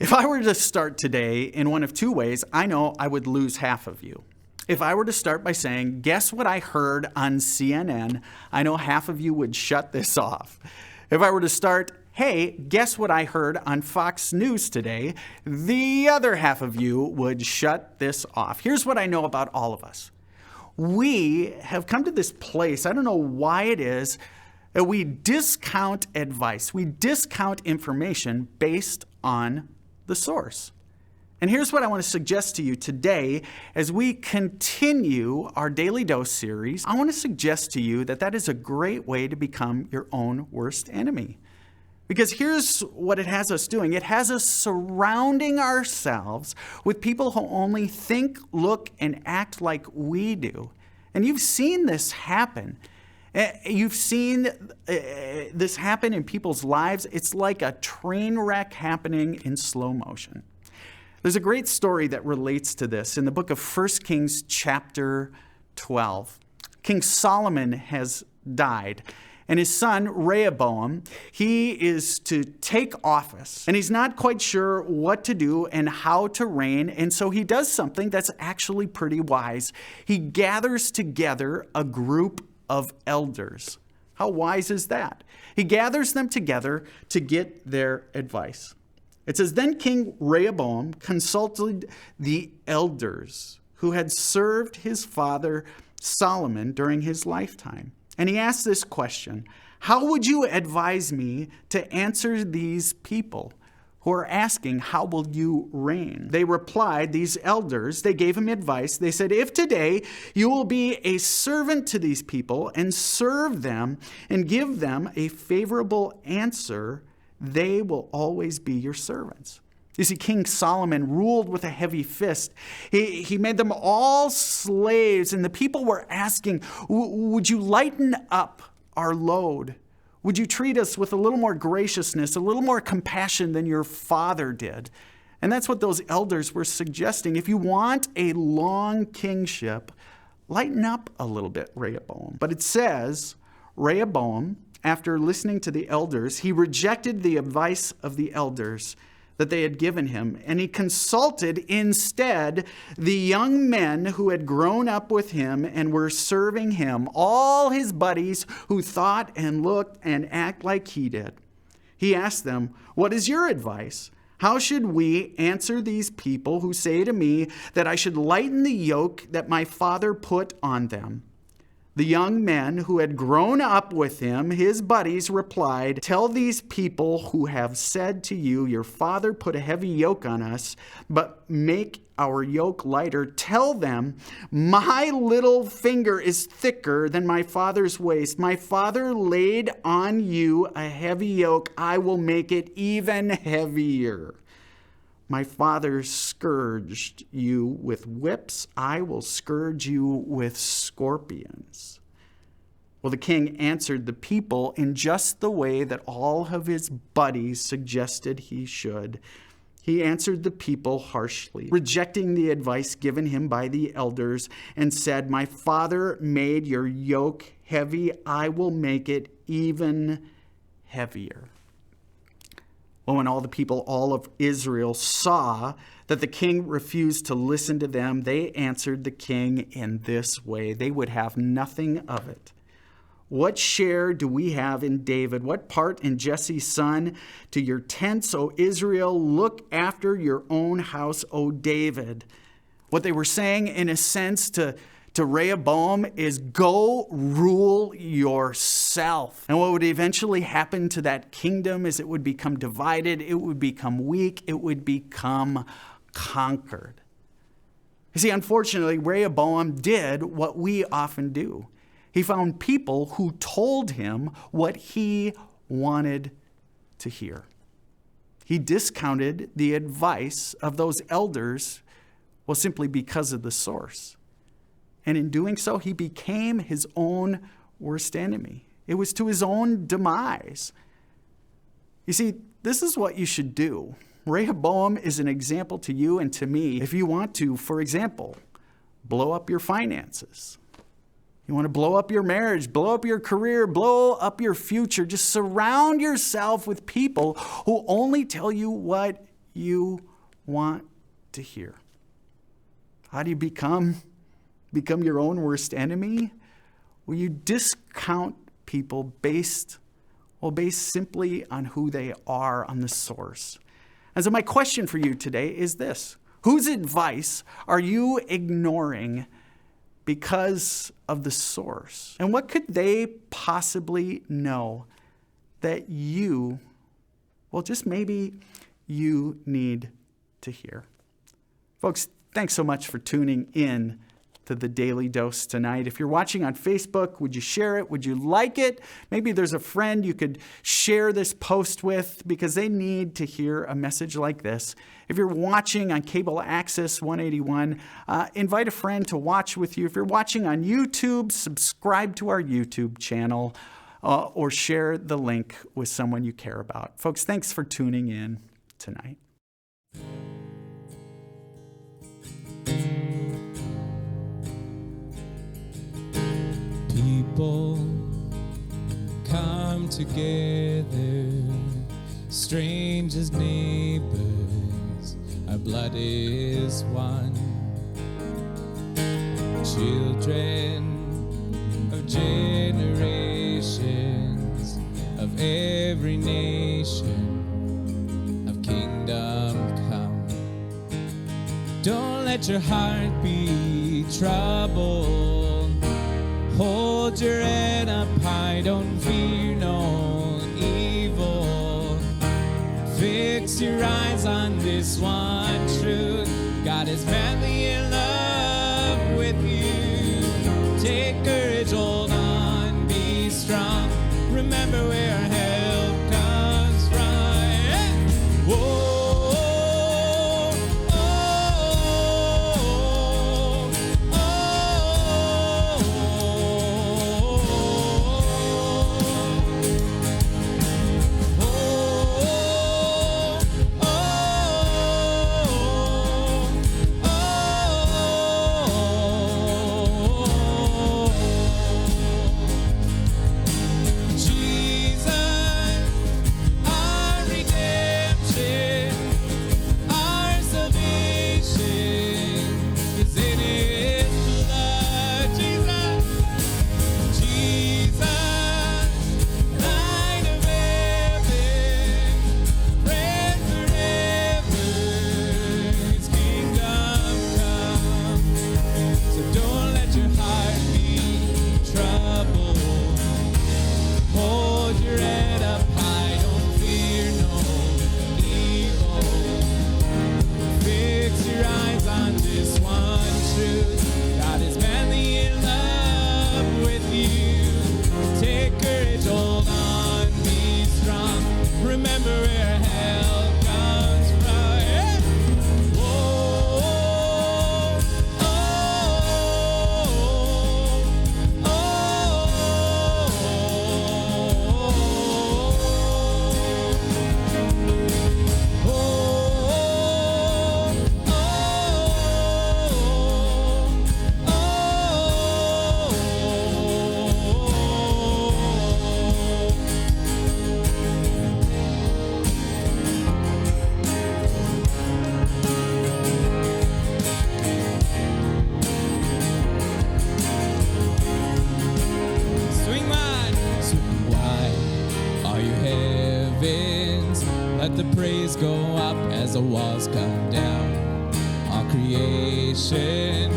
If I were to start today in one of two ways, I know I would lose half of you. If I were to start by saying, guess what I heard on CNN, I know half of you would shut this off. If I were to start, hey, guess what I heard on Fox News today, the other half of you would shut this off. Here's what I know about all of us. We have come to this place, I don't know why it is, that we discount advice. We discount information based on the source. And here's what I want to suggest to you today as we continue our Daily Dose series. I want to suggest to you that that is a great way to become your own worst enemy. Because here's what it has us doing. It has us surrounding ourselves with people who only think, look, and act like we do. And you've seen this happen. You've seen this happen in people's lives. It's like a train wreck happening in slow motion. There's a great story that relates to this in the book of 1 Kings chapter 12. King Solomon has died, and his son Rehoboam, he is to take office, and he's not quite sure what to do and how to reign, and so he does something that's actually pretty wise. He gathers together a group of elders. How wise is that? He gathers them together to get their advice. It says, then King Rehoboam consulted the elders who had served his father Solomon during his lifetime. And he asked this question, how would you advise me to answer these people who are asking, how will you reign? They replied, these elders, they gave him advice. They said, if today you will be a servant to these people and serve them and give them a favorable answer, they will always be your servants. You see, King Solomon ruled with a heavy fist. He made them all slaves, and the people were asking, would you lighten up our load? Would you treat us with a little more graciousness, a little more compassion than your father did? And that's what those elders were suggesting. If you want a long kingship, lighten up a little bit, Rehoboam. But it says, Rehoboam, after listening to the elders, he rejected the advice of the elders that they had given him, and he consulted instead the young men who had grown up with him and were serving him, all his buddies who thought and looked and act like he did. He asked them, what is your advice? How should we answer these people who say to me that I should lighten the yoke that my father put on them? The young men who had grown up with him, his buddies, replied, tell these people who have said to you, your father put a heavy yoke on us, but make our yoke lighter. Tell them, my little finger is thicker than my father's waist. My father laid on you a heavy yoke. I will make it even heavier. My father scourged you with whips. I will scourge you with scorpions. Well, the king answered the people in just the way that all of his buddies suggested he should. He answered the people harshly, rejecting the advice given him by the elders, and said, my father made your yoke heavy. I will make it even heavier. Well, when all the people, all of Israel, saw that the king refused to listen to them, they answered the king in this way. They would have nothing of it. What share do we have in David? What part in Jesse's son? To your tents, O Israel, look after your own house, O David. What they were saying, in a sense, to Rehoboam is go rule yourself. And what would eventually happen to that kingdom is it would become divided, it would become weak, it would become conquered. You see, unfortunately, Rehoboam did what we often do. He found people who told him what he wanted to hear. He discounted the advice of those elders, well, simply because of the source. And in doing so, he became his own worst enemy. It was to his own demise. You see, this is what you should do. Rehoboam is an example to you and to me if you want to, for example, blow up your finances. You want to blow up your marriage, blow up your career, blow up your future. Just surround yourself with people who only tell you what you want to hear. How do you become your own worst enemy? Well, you discount people based simply on who they are, on the source. And so my question for you today is this: whose advice are you ignoring because of the source? And what could they possibly know that you, well, just maybe you need to hear? Folks, thanks so much for tuning in to the Daily Dose tonight. If you're watching on Facebook, would you share it? Would you like it? Maybe there's a friend you could share this post with because they need to hear a message like this. If you're watching on Cable Access 181, invite a friend to watch with you. If you're watching on YouTube, subscribe to our YouTube channel or share the link with someone you care about. Folks, thanks for tuning in tonight. People come together, strangers, neighbors, our blood is one. Children of generations, of every nation, of kingdom come. Don't let your heart be troubled. Hold your head up high, don't fear no evil. Fix your eyes on this one truth: God is madly in love with you. Take courage, hold on, be strong. Remember where our help comes from. Hey! Whoa. Let the praise go up as the walls come down. All creation,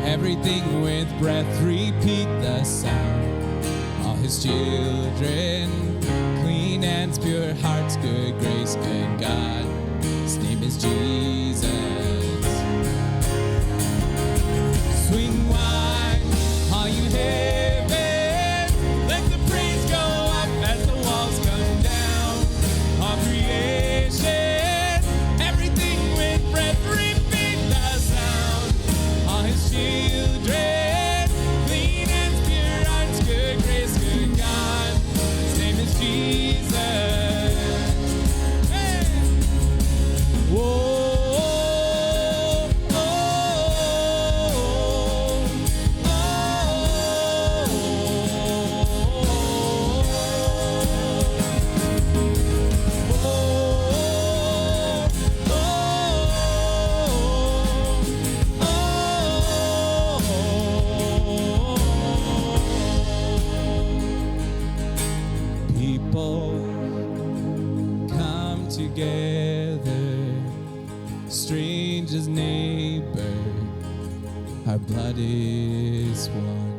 everything with breath, repeat the sound. All his children, clean hands, pure hearts, good grace, good God. His name is Jesus. Swing wide, all you heavens, let the praise go up as the walls come down. All creation, together, strangers, neighbor, our blood is one.